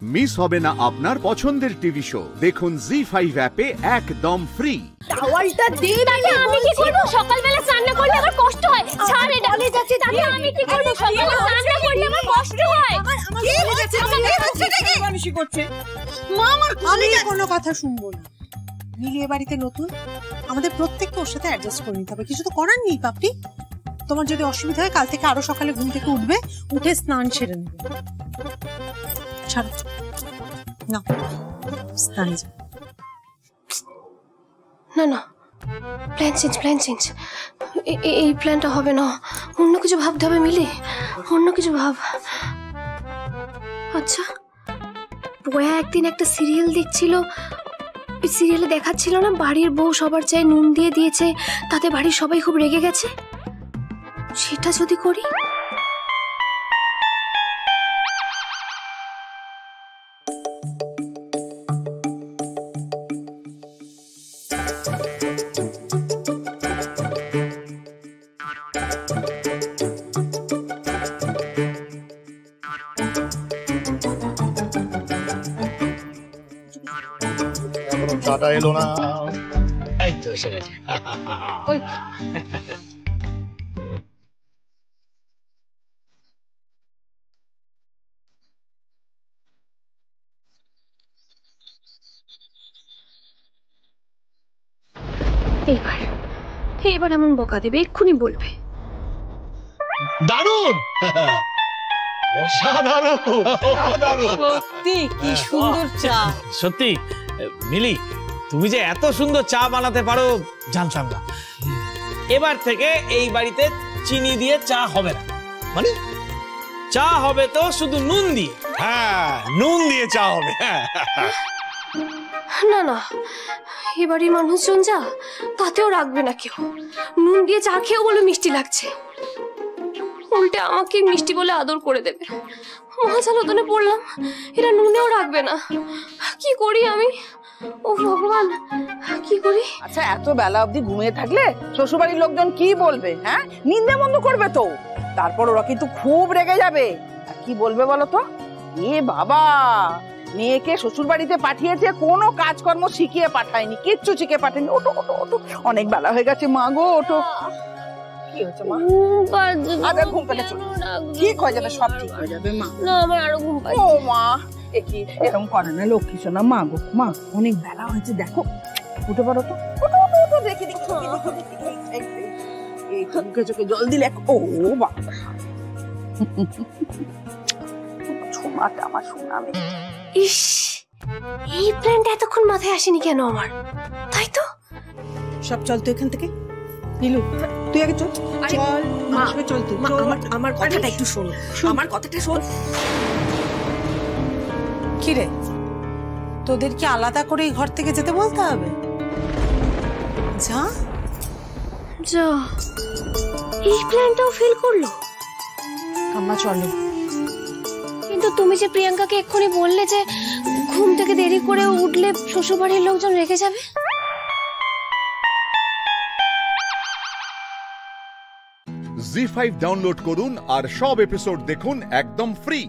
Miss হবে না আপনার পছন্দের টিভি শো। দেখুন জি5 অ্যাপে একদম ফ্রি। টাওয়ালটা দে। দাদা আমি কি করব? সকালবেলা স্নান না করলে আমার কষ্ট হয়। ছাড় এটা। চলে যাচ্ছে দাদা আমি কি করব? সকালবেলা স্নান না করলে আমার কষ্ট হয়। কি হচ্ছে? আমাকে মানুষই করছে। মা আমার আমি কোনো কথা শুনবো না। মিলি এ বাড়িতে নতুন, আমাদের প্রত্যেককে ওর সাথে অ্যাডজাস্ট করে নিতে হবে। কিছু তো করার নেই পাপড়ি। তোমার যদি অসুবিধা হয় কাল থেকে আরো সকালে ঘুম থেকে উঠবে, উঠে স্নান সেরে নেবে। ছাড়ো না, স্নানে যাও। না না, প্ল্যান চেঞ্জ। এই প্ল্যানটা হবে না, অন্য কিছু ভাবতে হবে। মিলি অন্য কিছু ভাব। আচ্ছা বয়া একদিন একটা সিরিয়াল দেখছিল, ওই সিরিয়ালে দেখাচ্ছিল না বাড়ির বউ সবার চাই নুন দিয়ে দিয়েছে, তাতে বাড়ির সবাই খুব রেগে গেছে। সেটা যদি করি। চাটা এলো না। এই তো এসে গেছে। এইবার এমন বকা দেবে, এক্ষুনি বলবে। দারুণ, অসাধারণ। সত্যি কি সুন্দর চা। সত্যি মিলি, তুমি যে এত সুন্দর চা বানাতে পারো জানতাম না। এবার থেকে এই বাড়িতে চিনি দিয়ে চা হবে না, মানে চা হবে তো শুধু নুন দিয়ে। হ্যাঁ, নুন দিয়ে চা হবে। না না, এবারই মানুষজন যা, তাতেও রাখবে না কেউ। নুন দিয়ে চা খেয়েও বলে মিষ্টি লাগছে, উল্টে আমাকে মিষ্টি বলে আদর করে দেবে। মহাজালতনে পড়লাম, এরা নুনেও রাখবে না। কি করি আমি? ও ভগবান, কি করি? আচ্ছা এত বেলা অবধি ঘুমিয়ে থাকলে শ্বশুরবাড়ির লোকজন কি বলবে? হ্যাঁ, নিন্দে বন্ধ করবে তো। তারপর ওরা কিন্তু খুব রেগে যাবে। আর কি বলবে বলো তো? এ বাবা, মেয়েকে শ্বশুর বাড়িতে পাঠিয়েছে, কোনো কাজকর্ম শিখিয়ে পাঠায়নি, কিচ্ছু শিখে পাঠায়নি। ওটো ওটো ওটো, অনেক বেলা হয়ে গেছে মা গো, ওটো। কি হয়েছে মা? আচ্ছা ঘুম পেলে চলো, ঠিক হয়ে যাবে, সব ঠিক হয়ে যাবে মা। না আমার আরো ঘুম পাচ্ছে। ও মা, কি এরকম করে না লক্ষ্মী সোনা। মা গো মা, অনেক বেলা হয়েছে, দেখো উঠে পারো তো। ওটো ওটো ওটো, দেখি দেখি এই মুখে চোখে জল দিলে। ও বাবা, সোনাটা আমার সোনা মেয়ে। ইস, এই প্ল্যানটা এতক্ষণ মাথায় আসেনি কেন আমার? তাই তো। সব চল তো এখান থেকে। নীলু তুই আগে চল। চল মা, চল তুই। আমার কথাটা একটু শোন, আমার কথাটা শোন। কি রে, তোদের কি আলাদা করে এই ঘর থেকে যেতে বলতে হবে? যা যা, এই প্ল্যানটাও ফেল করলো। আমরা চলো। কিন্তু তুমি যে প্রিয়াঙ্কাকে এক্ষুনি বললে যে ঘুম থেকে দেরি করে উঠলে শ্বশুরবাড়ির লোকজন রেগে যাবে। জি5 ডাউনলোড করুন আর সব এপিসোড দেখুন একদম ফ্রি।